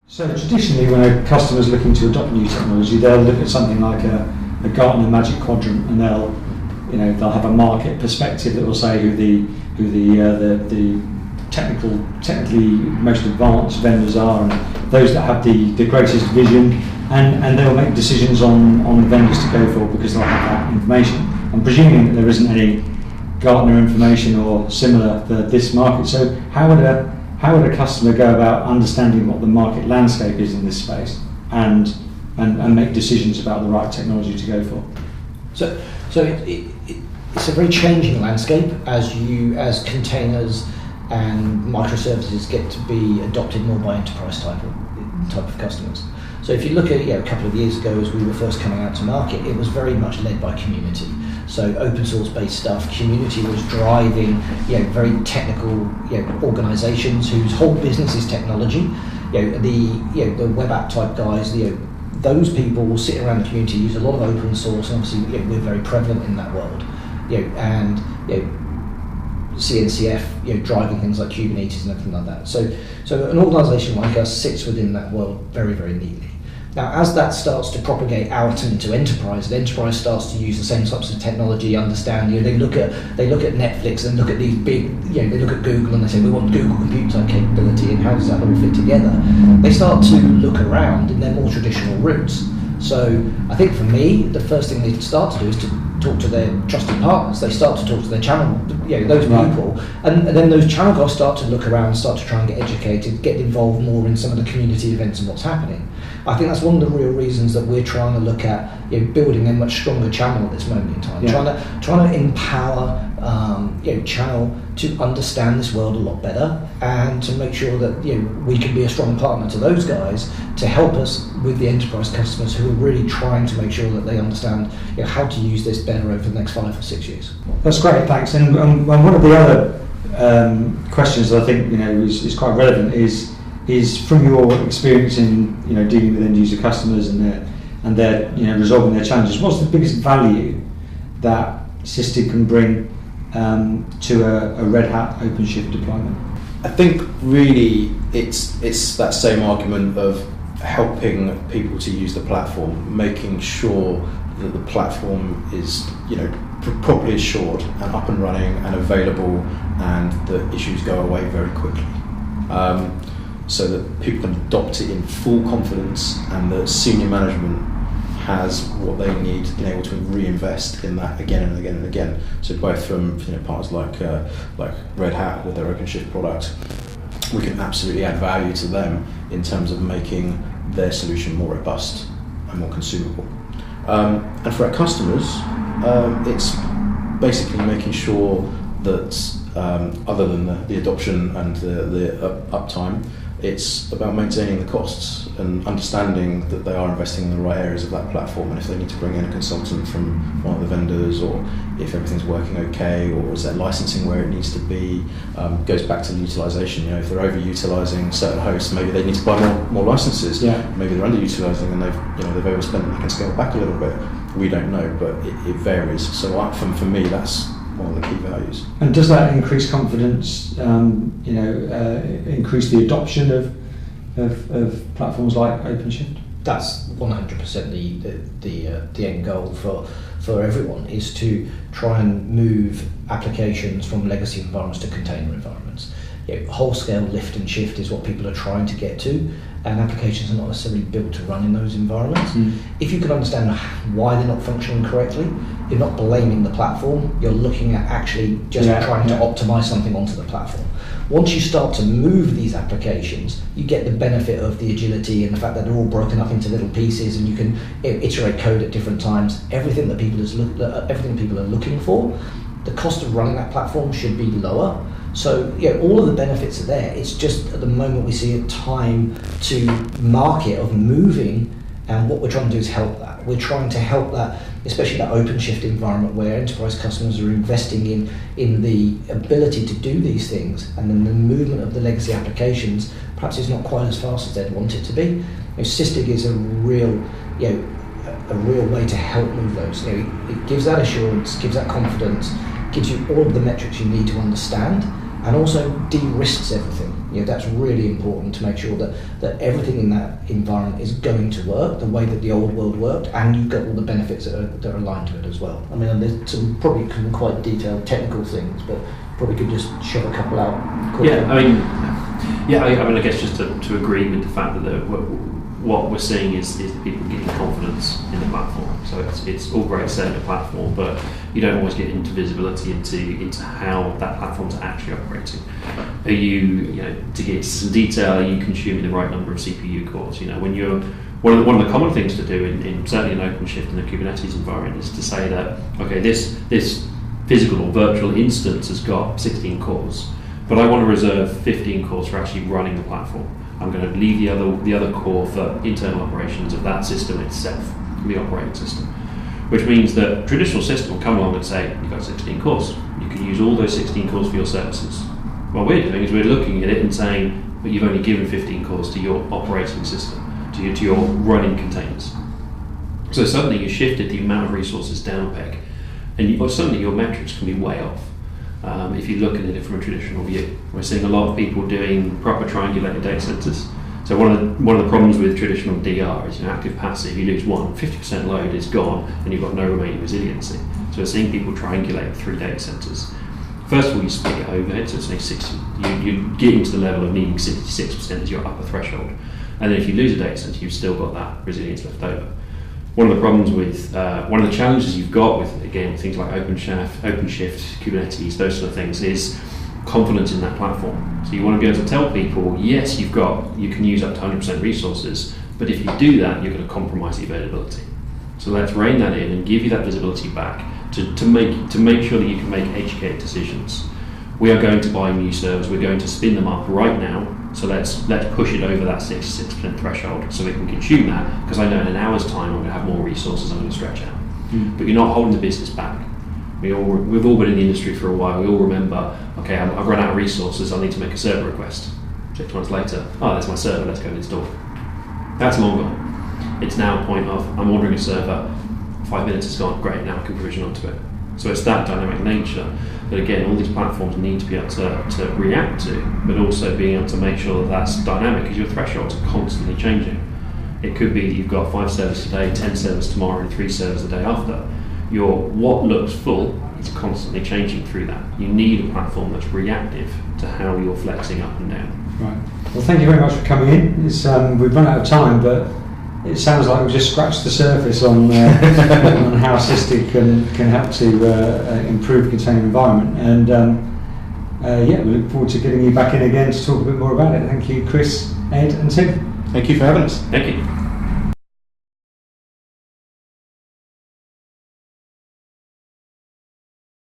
So traditionally, when a customer is looking to adopt new technology, they'll look at something like a Gartner Magic Quadrant, and they'll have a market perspective that will say who the technically most advanced vendors are, and those that have the greatest vision, and they'll make decisions on vendors to go for because they'll have that information. I'm presuming that there isn't any Gartner information or similar for this market. So how would a customer go about understanding what the market landscape is in this space and make decisions about the right technology to go for? So it's a very changing landscape as containers and microservices get to be adopted more by enterprise type of customers. So if you look at a couple of years ago, as we were first coming out to market, it was very much led by community. So open source based stuff, community was driving very technical organisations whose whole business is technology. The web app type guys, those people will sit around the community, use a lot of open source, and obviously we're very prevalent in that world. And CNCF driving things like Kubernetes and everything like that. So an organisation like us sits within that world very, very neatly. Now, as that starts to propagate out into enterprise, and enterprise starts to use the same types of technology, understand, they look at Netflix and look at these big, they look at Google and they say, we want Google Compute type capability, and how does that all fit together? They start to look around in their more traditional routes. So I think for me, the first thing they start to do is to talk to their trusted partners. They start to talk to their channel, those people, and then those channel guys start to look around, start to try and get educated, get involved more in some of the community events and what's happening. I think that's one of the real reasons that we're trying to look at building a much stronger channel at this moment in time. Trying to empower channel to understand this world a lot better, and to make sure that we can be a strong partner to those guys to help us with the enterprise customers who are really trying to make sure that they understand how to use this better over the next 5 or 6 years. That's great, thanks. And one of the other questions that I think is quite relevant is from your experience in dealing with end user customers and they're resolving their challenges. What's the biggest value that Sysdig can bring to a Red Hat OpenShift deployment? I think really it's that same argument of helping people to use the platform, making sure that the platform is properly assured and up and running and available, and the issues go away very quickly, so that people can adopt it in full confidence, and that senior management has what they need to be able to reinvest in that again and again and again. So both from partners like Red Hat with their OpenShift product, we can absolutely add value to them in terms of making their solution more robust and more consumable. And for our customers, it's basically making sure that other than the adoption and the uptime, it's about maintaining the costs and understanding that they are investing in the right areas of that platform, and if they need to bring in a consultant from one of the vendors, or if everything's working okay, or is there licensing where it needs to be, goes back to the utilization. If they're overutilizing certain hosts, maybe they need to buy more licenses. Maybe they're underutilizing and they've overspent and they can scale back a little bit. We don't know, but it varies. So for me, that's one of the key values. And does that increase confidence, increase the adoption of platforms like OpenShift? That's 100% the end goal for everyone, is to try and move applications from legacy environments to container environments. Whole-scale lift and shift is what people are trying to get to, and applications are not necessarily built to run in those environments. If you can understand why they're not functioning correctly, you're not blaming the platform, you're looking at actually just trying to optimize something onto the platform. Once you start to move these applications, you get the benefit of the agility and the fact that they're all broken up into little pieces, and you can iterate code at different times. Everything people are looking for, the cost of running that platform should be lower. So all of the benefits are there. It's just at the moment we see a time to market of moving, and what we're trying to do is help that. We're trying to help that, especially that OpenShift environment where enterprise customers are investing in the ability to do these things, and then the movement of the legacy applications perhaps is not quite as fast as they'd want it to be. Sysdig is a real way to help move those. It gives that assurance, gives that confidence, gives you all of the metrics you need to understand, and also de-risks everything. That's really important to make sure that everything in that environment is going to work the way that the old world worked, and you've got all the benefits that are aligned to it as well. I mean, there's some probably quite detailed technical things, but probably could just shove a couple out quickly. I guess just to agree with the fact that what we're seeing is people getting confidence in the platform. So it's all great setting a platform, but you don't always get into visibility into how that platform's actually operating. Are you to get into some detail, are you consuming the right number of CPU cores? When you're one of the common things to do in certainly in OpenShift in the Kubernetes environment is to say that this physical or virtual instance has got 16 cores, but I want to reserve 15 cores for actually running the platform. I'm going to leave the other core for internal operations of that system itself, the operating system. Which means that traditional system will come along and say, you've got 16 cores. You can use all those 16 cores for your services. What we're doing is we're looking at it and saying, but you've only given 15 cores to your operating system, to your running containers. So suddenly you shifted the amount of resources down a peg, and suddenly your metrics can be way off. If you look at it from a traditional view, we're seeing a lot of people doing proper triangulated data centers. So one of the problems with traditional DR is active passive. You lose 50% load is gone, and you've got no remaining resiliency. So we're seeing people triangulate 3 data centers. First of all, you split your overhead, so it's 60. You get into the level of needing 66% as your upper threshold, and then if you lose a data center, you've still got that resilience left over. One of the problems with, one of the challenges you've got with, again, things like OpenShift, Kubernetes, those sort of things, is confidence in that platform. So you want to be able to tell people, yes, you can use up to 100% resources, but if you do that, you're going to compromise the availability. So let's rein that in and give you that visibility back to make sure that you can make educated decisions. We are going to buy new servers, we're going to spin them up right now, so let's push it over that 66% threshold so we can consume that, because I know in an hour's time I'm going to have more resources I'm going to stretch out. But you're not holding the business back. We've all been in the industry for a while. We all remember, okay, I've run out of resources, I need to make a server request. 6 months later, there's my server, let's go and install it. That's long gone. It's now a point of, I'm ordering a server, 5 minutes is gone, great, now I can provision onto it. So it's that dynamic nature that, again, all these platforms need to be able to react to, but also being able to make sure that that's dynamic, because your thresholds are constantly changing. It could be that you've got 5 servers today, 10 servers tomorrow, and 3 servers the day after. Your what looks full is constantly changing through that. You need a platform that's reactive to how you're flexing up and down. Right. Well, thank you very much for coming in. We've run out of time, but it sounds like we've just scratched the surface on how Sysdig can help to improve container environment. And we look forward to getting you back in again to talk a bit more about it. Thank you, Chris, Ed, and Tim. Thank you for having us. Thank you.